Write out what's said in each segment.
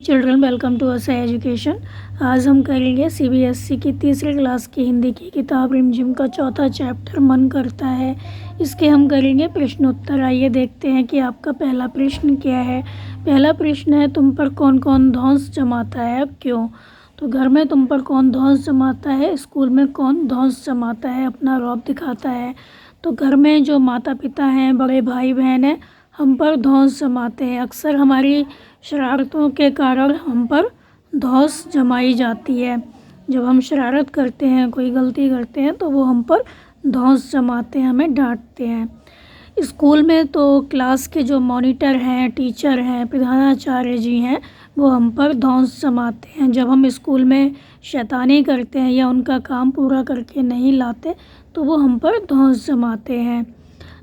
Children welcome to us education. आज हम करेंगे सीबीएसई की तीसरी क्लास की हिंदी की किताब रिमझिम का चौथा चैप्टर मन करता है। इसके हम करेंगे प्रश्नोत्तर। आइए देखते हैं कि आपका पहला प्रश्न क्या है। पहला प्रश्न है, तुम पर कौन कौन धौंस जमाता है, अब क्यों? तो घर में तुम पर कौन धौंस जमाता है, स्कूल में कौन धौंस जमाता है, अपना रौब दिखाता है। तो घर में जो माता पिता हैं, बड़े भाई बहन हैं, हम पर धौंस जमाते हैं। अक्सर हमारी शरारतों के कारण हम पर धौंस जमाई जाती है। जब हम शरारत करते हैं, कोई गलती करते हैं, तो वो हम पर धौंस जमाते हैं, हमें डांटते हैं। स्कूल में तो क्लास के जो मॉनिटर हैं, टीचर हैं, प्रधानाचार्य जी हैं, वो हम पर धौंस जमाते हैं। जब हम स्कूल में शैतानी करते हैं या उनका काम पूरा करके नहीं लाते, तो वो हम पर धौंस जमाते हैं।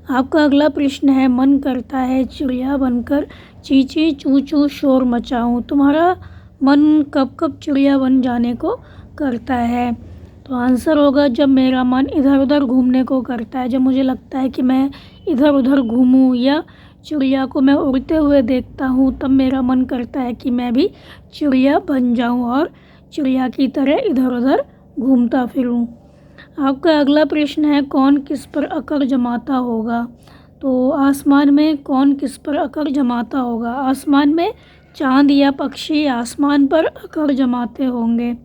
आपका अगला प्रश्न है, मन करता है चिड़िया बनकर ची ची चू चू शोर मचाऊं। तुम्हारा मन कब कब चिड़िया बन जाने को करता है? तो आंसर होगा, जब मेरा मन इधर उधर घूमने को करता है। जब मुझे लगता है कि मैं इधर उधर घूमूं या चिड़िया को मैं उड़ते हुए देखता हूँ, तब मेरा मन करता है कि मैं भी चिड़िया बन जाऊँ और चिड़िया की तरह इधर उधर घूमता फिरूँ। आपका अगला प्रश्न है, कौन किस पर अकड़ जमाता होगा? तो आसमान में कौन किस पर अकड़ जमाता होगा? आसमान में चांद या पक्षी आसमान पर अकड़ जमाते होंगे।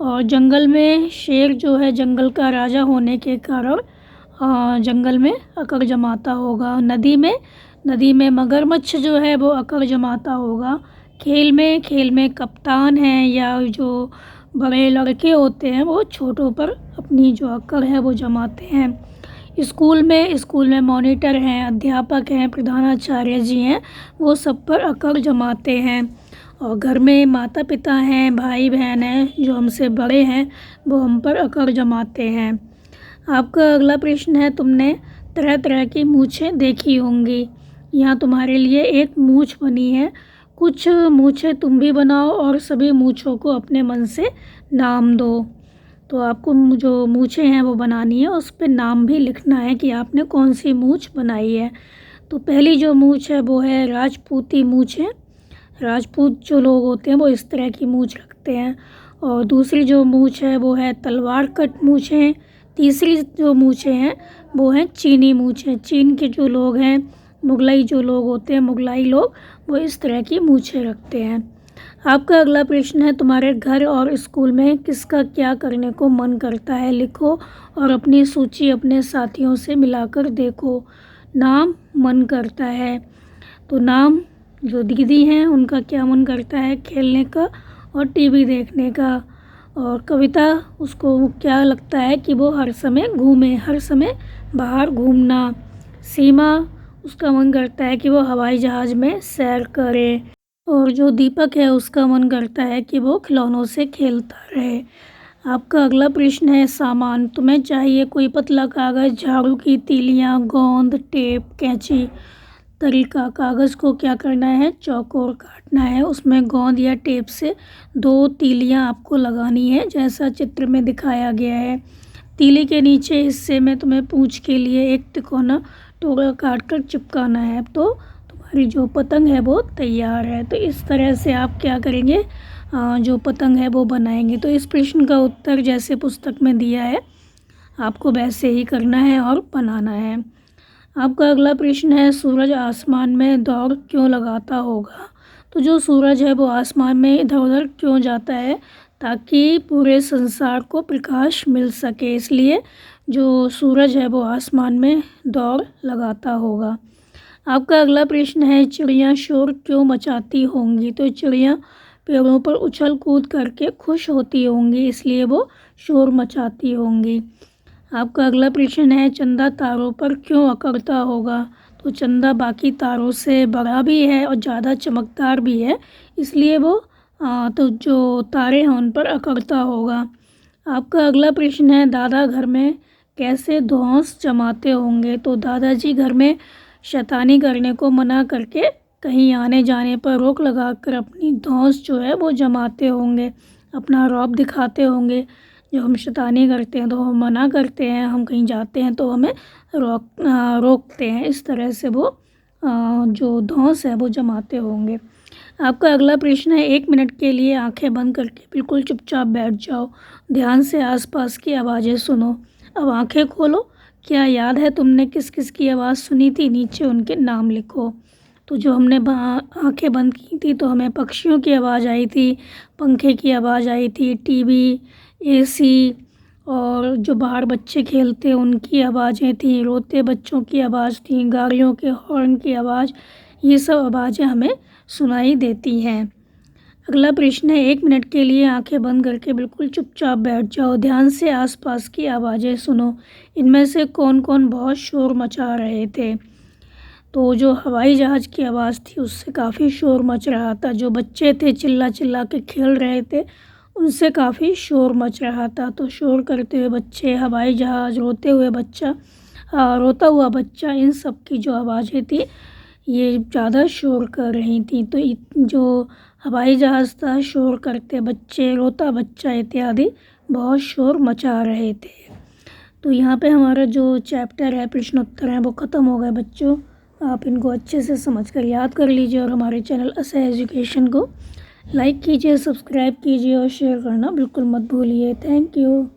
और जंगल में शेर जो है जंगल का राजा होने के कारण जंगल में अकड़ जमाता होगा। नदी में मगरमच्छ जो है वो अकड़ जमाता होगा। खेल में कप्तान हैं या जो बड़े लड़के होते हैं, वो छोटों पर अपनी जो अकड़ है वो जमाते हैं। स्कूल में मॉनिटर हैं, अध्यापक हैं, प्रधानाचार्य जी हैं, वो सब पर अकड़ जमाते हैं। और घर में माता पिता हैं, भाई बहन हैं, जो हमसे बड़े हैं, वो हम पर अकड़ जमाते हैं। आपका अगला प्रश्न है, तुमने तरह तरह की मूछें देखी होंगी। यहाँ तुम्हारे लिए एक मूछ बनी है। कुछ मूछें तुम भी बनाओ और सभी मूछों को अपने मन से नाम दो। तो आपको जो मूछें हैं वो बनानी है, उस पर नाम भी लिखना है कि आपने कौन सी मूछ बनाई है। तो पहली जो मूछ है वो है राजपूती मूछ है। राजपूत जो लोग होते हैं वो इस तरह की मूछ रखते हैं। और दूसरी जो मूछ है वो है तलवार कट मूछें। तीसरी जो मूछें हैं वो हैं चीनी मूछें। चीन के जो लोग हैं, मुगलई जो लोग होते हैं, मुगलाई लोग, वो इस तरह की मूछें रखते हैं। आपका अगला प्रश्न है, तुम्हारे घर और स्कूल में किसका क्या करने को मन करता है, लिखो और अपनी सूची अपने साथियों से मिलाकर देखो। नाम मन करता है। तो नाम जो दीदी हैं उनका क्या मन करता है, खेलने का और टीवी देखने का। और कविता, उसको क्या लगता है कि वो हर समय घूमे, हर समय बाहर घूमना। सीमा, उसका मन करता है कि वो हवाई जहाज़ में सैर करे। और जो दीपक है उसका मन करता है कि वो खिलौनों से खेलता रहे। आपका अगला प्रश्न है, सामान तुम्हें चाहिए कोई पतला कागज़, झाड़ू की तीलियाँ, गोंद, टेप, कैंची। तरीका, कागज़ को क्या करना है, चौकोर काटना है। उसमें गोंद या टेप से 2 तीलियाँ आपको लगानी है, जैसा चित्र में दिखाया गया है। तीली के नीचे हिस्से में तुम्हें पूंछ के लिए एक तिकोना टुकड़ा काटकर चिपकाना है। तो तुम्हारी जो पतंग है वो तैयार है। तो इस तरह से आप क्या करेंगे, जो पतंग है वो बनाएंगे। तो इस प्रश्न का उत्तर जैसे पुस्तक में दिया है आपको वैसे ही करना है और बनाना है। आपका अगला प्रश्न है, सूरज आसमान में दौड़ क्यों लगाता होगा? तो जो सूरज है वो आसमान में इधर उधर क्यों जाता है, ताकि पूरे संसार को प्रकाश मिल सके, इसलिए जो सूरज है वो आसमान में दौड़ लगाता होगा। आपका अगला प्रश्न है, चिड़ियाँ शोर क्यों मचाती होंगी? तो चिड़ियाँ पेड़ों पर उछल कूद करके खुश होती होंगी, इसलिए वो शोर मचाती होंगी। आपका अगला प्रश्न है, चंदा तारों पर क्यों अकड़ता होगा? तो चंदा बाकी तारों से बड़ा भी है और ज़्यादा चमकदार भी है, इसलिए वो तो जो तारे हैं उन पर अकड़ता होगा। आपका अगला प्रश्न है, दादा घर में कैसे धौंस जमाते होंगे? तो दादाजी घर में शैतानी करने को मना करके कहीं आने जाने पर रोक लगाकर अपनी धौंस जो है वो जमाते होंगे, अपना रौब दिखाते होंगे। जब हम शैतानी करते हैं तो हम मना करते हैं, हम कहीं जाते हैं तो हमें रोकते हैं। इस तरह से वो जो धौंस है वो जमाते होंगे। आपका अगला प्रश्न है, 1 मिनट के लिए आंखें बंद करके बिल्कुल चुपचाप बैठ जाओ, ध्यान से आसपास की आवाज़ें सुनो। अब आंखें खोलो। क्या याद है तुमने किस किस की आवाज़ सुनी थी? नीचे उनके नाम लिखो। तो जो हमने आंखें बंद की थी तो हमें पक्षियों की आवाज़ आई थी, पंखे की आवाज़ आई थी, टीवी, एसी, और जो बाहर बच्चे खेलते हैं उनकी आवाज़ें थी, रोते बच्चों की आवाज़ थी, गाड़ियों के हॉर्न की आवाज़, ये सब आवाज़ें हमें सुनाई देती हैं। अगला प्रश्न है, 1 मिनट के लिए आंखें बंद करके बिल्कुल चुपचाप बैठ जाओ, ध्यान से आसपास की आवाज़ें सुनो। इनमें से कौन कौन बहुत शोर मचा रहे थे? तो जो हवाई जहाज़ की आवाज़ थी उससे काफ़ी शोर मच रहा था। जो बच्चे थे चिल्ला चिल्ला के खेल रहे थे उनसे काफ़ी शोर मच रहा था। तो शोर करते हुए बच्चे, हवाई जहाज़, रोते हुए बच्चा, रोता हुआ बच्चा, इन सब की जो आवाज़ें थी ये ज़्यादा शोर कर रही थी। तो जो हवाई जहाज़ था, शोर करते बच्चे, रोता बच्चा इत्यादि बहुत शोर मचा रहे थे। तो यहाँ पे हमारा जो चैप्टर है, प्रश्नोत्तर हैं, वो ख़त्म हो गए बच्चों। आप इनको अच्छे से समझ कर याद कर लीजिए और हमारे चैनल असह एजुकेशन को लाइक कीजिए, सब्सक्राइब कीजिए और शेयर करना बिल्कुल मत भूलिए। Thank you.